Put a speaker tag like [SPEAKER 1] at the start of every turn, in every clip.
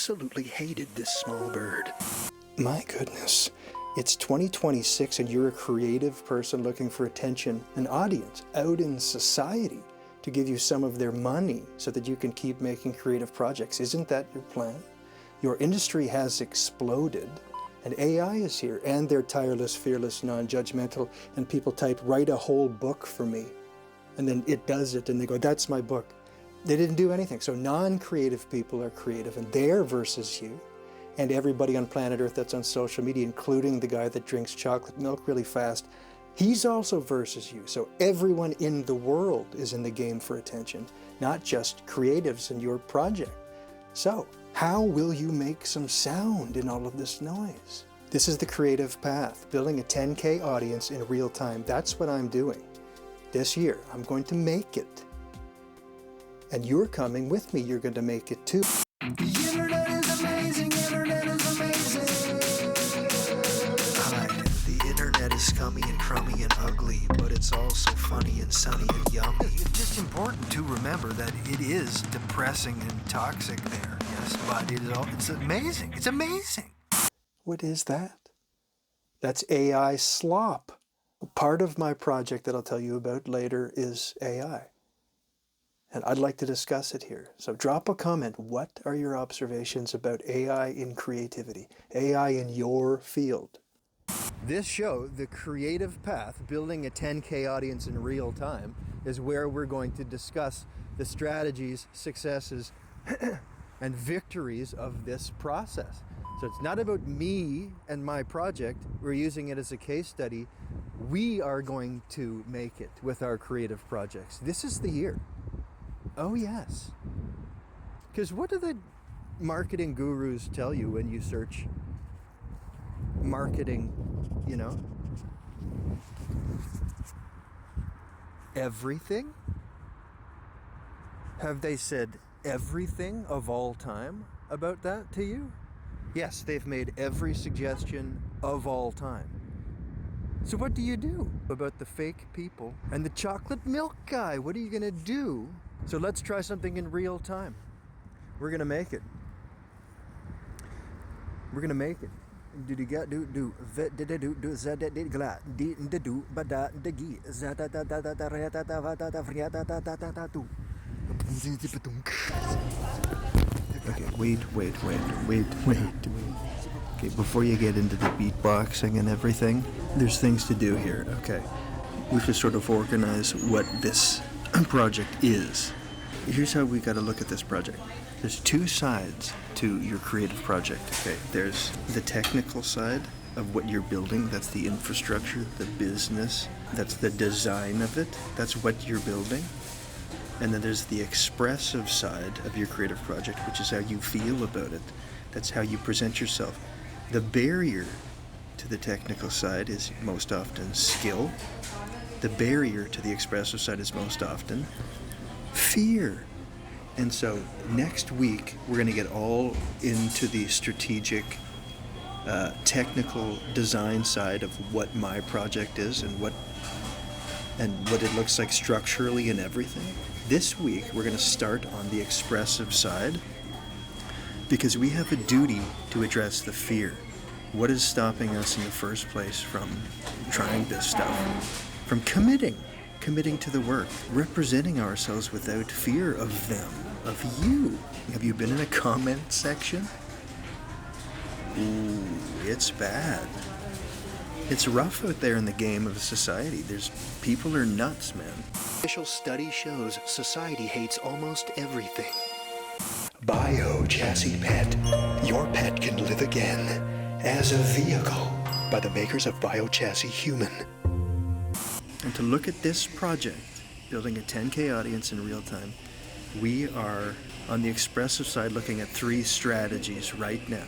[SPEAKER 1] absolutely hated this small bird. My goodness, it's 2026 and you're a creative person looking for attention, an audience out in society to give you some of their money so that you can keep making creative projects. Isn't that your plan? Your industry has exploded and AI is here, and they're tireless, fearless, non-judgmental, and people type, write a whole book for me. And then it does it and they go, that's my book. They didn't do anything. So non-creative people are creative and they're versus you. And everybody on planet Earth that's on social media, including the guy that drinks chocolate milk really fast, he's also versus you. So everyone in the world is in the game for attention, not just creatives in your project. So how will you make some sound in all of this noise? This is the creative path, building a 10K audience in real time. That's what I'm doing. This year, I'm going to make it. And you're coming with me, you're going to make it too.
[SPEAKER 2] The internet is amazing, internet is amazing.
[SPEAKER 1] Hi, the internet is scummy and crummy and ugly, but it's also funny and sunny and yummy. It's just important to remember that it is depressing and toxic there, yes, but it's amazing. It's amazing. What is that? That's AI slop. Part of my project that I'll tell you about later is AI. And I'd like to discuss it here. So drop a comment. What are your observations about AI in creativity? AI in your field? This show, The Creative Path, Building a 10K Audience in Real Time, is where we're going to discuss the strategies, successes, and victories of this process. So it's not about me and my project. We're using it as a case study. We are going to make it with our creative projects. This is the year. Oh yes. Because what do the marketing gurus tell you when you search marketing, you know? Everything? Have they said everything of all time about that to you? Yes, they've made every suggestion of all time. So what do you do about the fake people and the chocolate milk guy? What are you gonna do? So let's try something in real time. We're gonna make it. We're gonna make it. Okay, wait. Okay, before you get into the beatboxing and everything, there's things to do here. Okay, we have to sort of organize what this project is. Here's how we got to look at this project. There's two sides to your creative project. Okay, there's the technical side of what you're building. That's the infrastructure, the business. That's the design of it. That's what you're building. And then there's the expressive side of your creative project, which is how you feel about it. That's how you present yourself. The barrier to the technical side is most often skill. The barrier to the expressive side is most often fear. And so next week, we're going to get all into the strategic, technical design side of what my project is and what it looks like structurally and everything. This week, we're going to start on the expressive side because we have a duty to address the fear. What is stopping us in the first place from trying this stuff? From committing to the work, representing ourselves without fear of them, of you. Have you been in a comment section? Ooh, it's bad. It's rough out there in the game of society. People are nuts, man. Official study shows society hates almost everything. Bio-Chassis Pet. Your pet can live again as a vehicle by the makers of Bio-Chassis Human. And to look at this project, building a 10K audience in real time, we are on the expressive side looking at 3 strategies right now.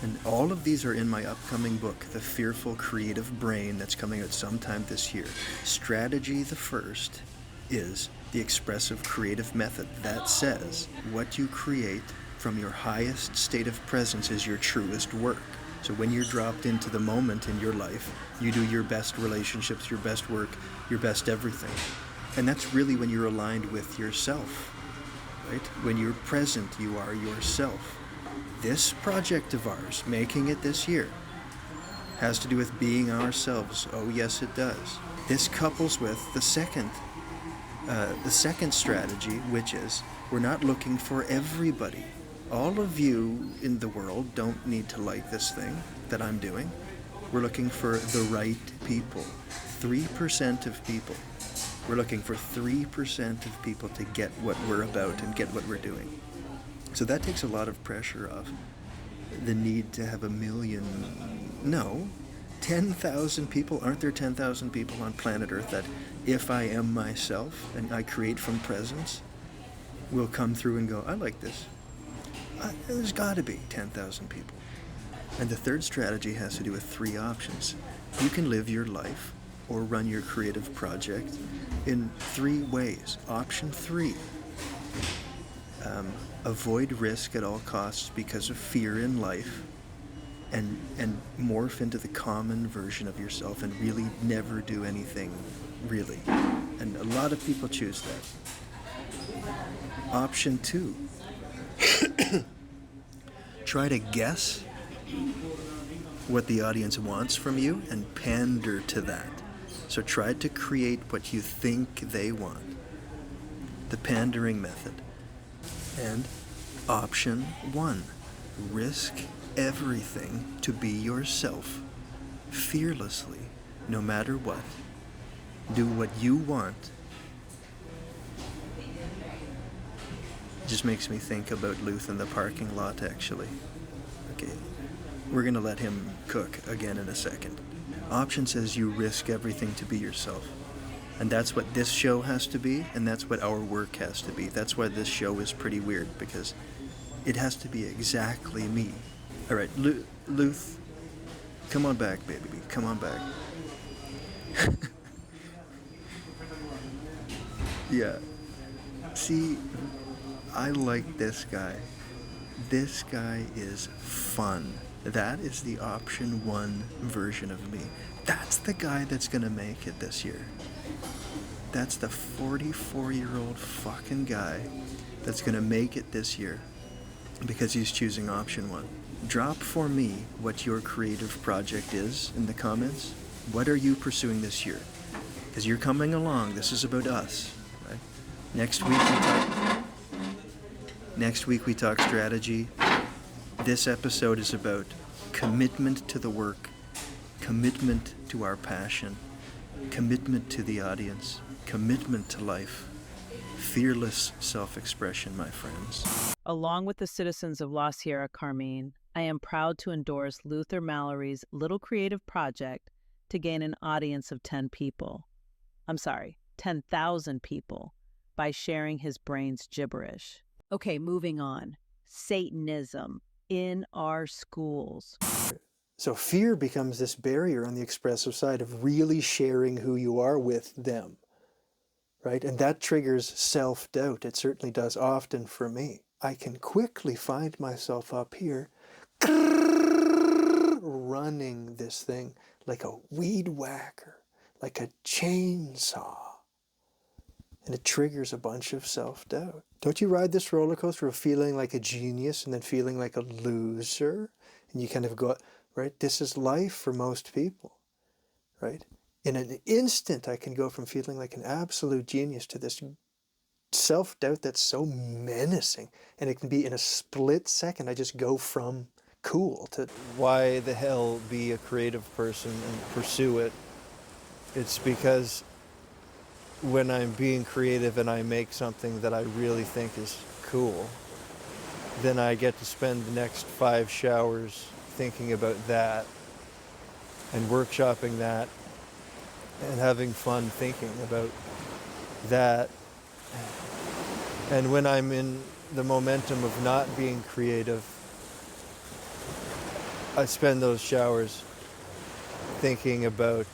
[SPEAKER 1] And all of these are in my upcoming book, The Fearful Creative Brain, that's coming out sometime this year. Strategy the first is the expressive creative method. That says what you create from your highest state of presence is your truest work. So when you're dropped into the moment in your life, you do your best relationships, your best work, your best everything. And that's really when you're aligned with yourself, right? When you're present, you are yourself. this project of ours, making it this year, has to do with being ourselves. Oh yes, it does. This couples with the second strategy, which is we're not looking for everybody. All of you in the world don't need to like this thing that I'm doing. We're looking for the right people. 3% of people. We're looking for 3% of people to get what we're about and get what we're doing. So that takes a lot of pressure off the need to have 1 million. No, 10,000 people. Aren't there 10,000 people on planet Earth that, if I am myself and I create from presence, will come through and go, I like this. There's got to be 10,000 people. And the third strategy has to do with 3 options. You can live your life or run your creative project in 3 ways. Option 3, avoid risk at all costs because of fear in life, and morph into the common version of yourself and really never do anything, really. And a lot of people choose that. Option 2, try to guess what the audience wants from you and pander to that. So try to create what you think they want. The pandering method. And option 1, risk everything to be yourself, fearlessly, no matter what. Do what you want. It just makes me think about Luth in the parking lot, actually. Okay, we're gonna let him cook again in a second. Option says you risk everything to be yourself. And that's what this show has to be, and that's what our work has to be. That's why this show is pretty weird, because it has to be exactly me. All right, Luth, come on back, baby. Come on back. Yeah. See, I like this guy. This guy is fun. That is the option 1 version of me. That's the guy that's gonna make it this year. That's the 44-year-old fucking guy that's gonna make it this year because he's choosing option 1. Drop for me what your creative project is in the comments. What are you pursuing this year? Because you're coming along. This is about us, right? Next week we talk strategy. This episode is about commitment to the work, commitment to our passion, commitment to the audience, commitment to life, fearless self-expression, my friends.
[SPEAKER 3] Along with the citizens of La Sierra Carmine, I am proud to endorse Luther Mallory's little creative project to gain an audience of 10,000 people by sharing his brain's gibberish. Okay, moving on. Satanism in our schools.
[SPEAKER 1] So fear becomes this barrier on the expressive side of really sharing who you are with them, right? And that triggers self-doubt. It certainly does, often for me. I can quickly find myself up here running this thing like a weed whacker, like a chainsaw. And it triggers a bunch of self-doubt. Don't you ride this roller coaster of feeling like a genius and then feeling like a loser? And you kind of go, right? This is life for most people, right? In an instant, I can go from feeling like an absolute genius to this self-doubt that's so menacing. And it can be in a split second. I just go from cool to...
[SPEAKER 4] Why the hell be a creative person and pursue it? It's because when I'm being creative and I make something that I really think is cool, then I get to spend the next 5 showers thinking about that and workshopping that and having fun thinking about that. And when I'm in the momentum of not being creative, I spend those showers thinking about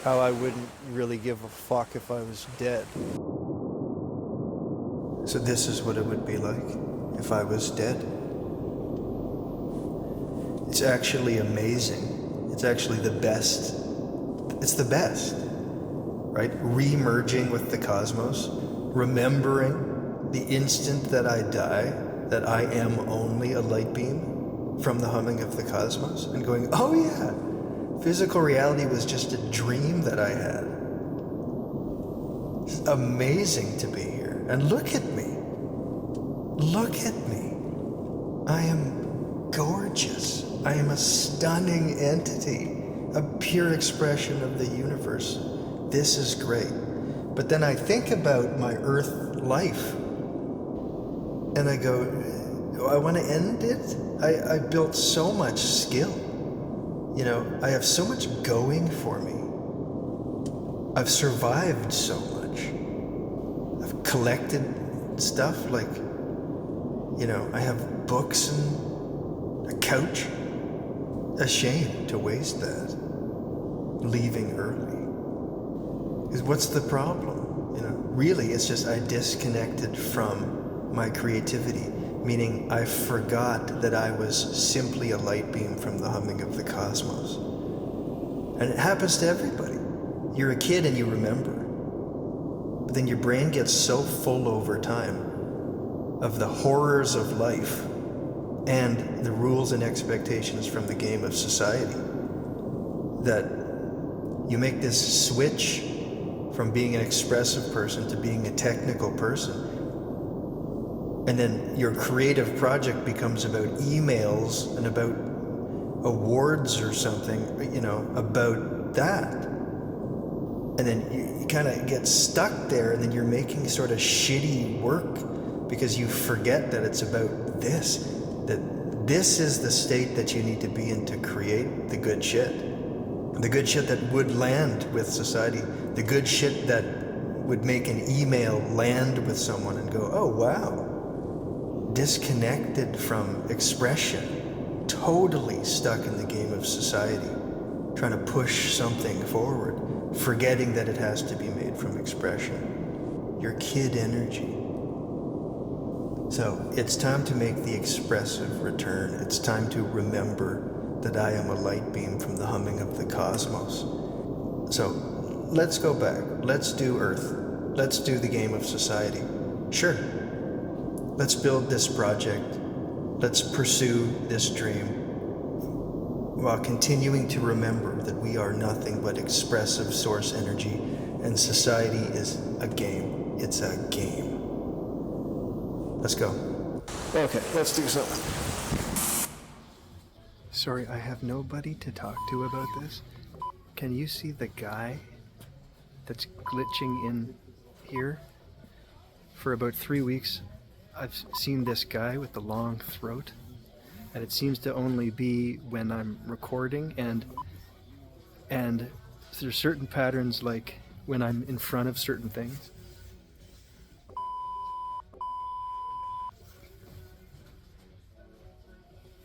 [SPEAKER 4] how I wouldn't really give a fuck if I was dead.
[SPEAKER 1] So this is what it would be like if I was dead. It's actually amazing. It's actually the best. It's the best, right? Re-merging with the cosmos, remembering the instant that I die,
[SPEAKER 4] that I am only a light beam from the humming of the cosmos, and going, oh yeah, physical reality was just a dream that I had. It's amazing to be here. And look at me. Look at me. I am gorgeous. I am a stunning entity, a pure expression of the universe. This is great. But then I think about my Earth life, and I go, I want to end it? I built so much skill. You know, I have so much going for me. I've survived so much. I've collected stuff like, you know, I have books and a couch. A shame to waste that, leaving early. Because what's the problem? You know, really, it's just I disconnected from my creativity, meaning I forgot that I was simply a light beam from the humming of the cosmos. And it happens to everybody. You're a kid and you remember. But then your brain gets so full over time of the horrors of life and the rules and expectations from the game of society that you make this switch from being an expressive person to being a technical person. And then your creative project becomes about emails and about awards or something, you know, about that. And then you kind of get stuck there, and then you're making sort of shitty work because you forget that it's about this. That this is the state that you need to be in to create the good shit. The good shit that would land with society. The good shit that would make an email land with someone and go, oh wow. Disconnected from expression. Totally stuck in the game of society. Trying to push something forward. Forgetting that it has to be made from expression. Your kid energy. So it's time to make the expressive return. It's time to remember that I am a light beam from the humming of the cosmos. So let's go back. Let's do Earth. Let's do the game of society. Sure. Let's build this project. Let's pursue this dream while continuing to remember that we are nothing but expressive source energy, and society is a game. It's a game. Let's go.
[SPEAKER 2] Okay, let's do something.
[SPEAKER 1] Sorry, I have nobody to talk to about this. Can you see the guy that's glitching in here? For about 3 weeks, I've seen this guy with the long throat, and it seems to only be when I'm recording, and there's certain patterns, like when I'm in front of certain things.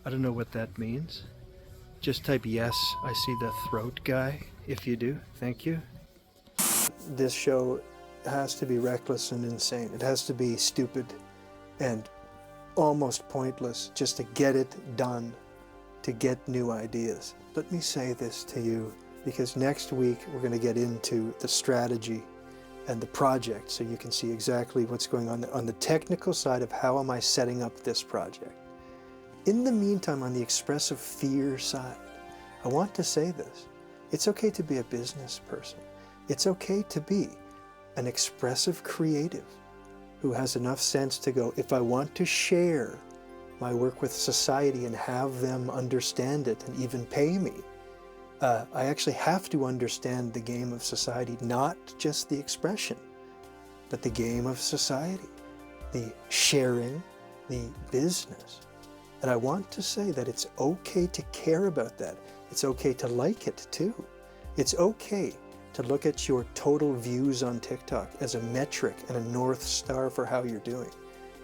[SPEAKER 1] I don't know what that means. Just type yes, I see the throat guy, if you do. Thank you.
[SPEAKER 4] This show has to be reckless and insane. It has to be stupid and almost pointless just to get it done, to get new ideas. Let me say this to you, because next week we're going to get into the strategy and the project, so you can see exactly what's going on the technical side of how am I setting up this project. In the meantime, on the expressive fear side, I want to say this. It's okay to be a business person. It's okay to be an expressive creative who has enough sense to go, if I want to share my work with society and have them understand it and even pay me, I actually have to understand the game of society, not just the expression, but the game of society, the sharing, the business. And I want to say that it's okay to care about that. It's okay to like it too. It's okay to look at your total views on TikTok as a metric and a North Star for how you're doing.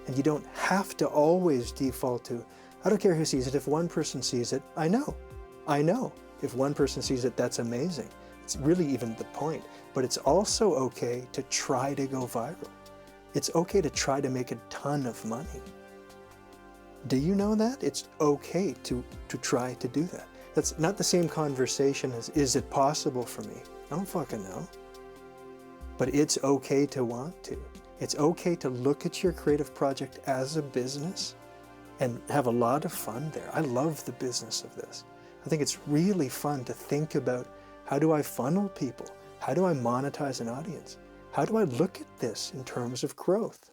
[SPEAKER 4] And you don't have to always default to, I don't care who sees it. If one person sees it, I know. If one person sees it, that's amazing. It's really even the point. But it's also okay to try to go viral. It's okay to try to make a ton of money. Do you know that? It's okay to try to do that. That's not the same conversation as, is it possible for me? I don't fucking know. But it's okay to want to. It's okay to look at your creative project as a business
[SPEAKER 5] and have a lot of fun there. I love the business of this. I think it's really fun to think about, how do I funnel people? How do I monetize an audience? How do I look at this in terms of growth?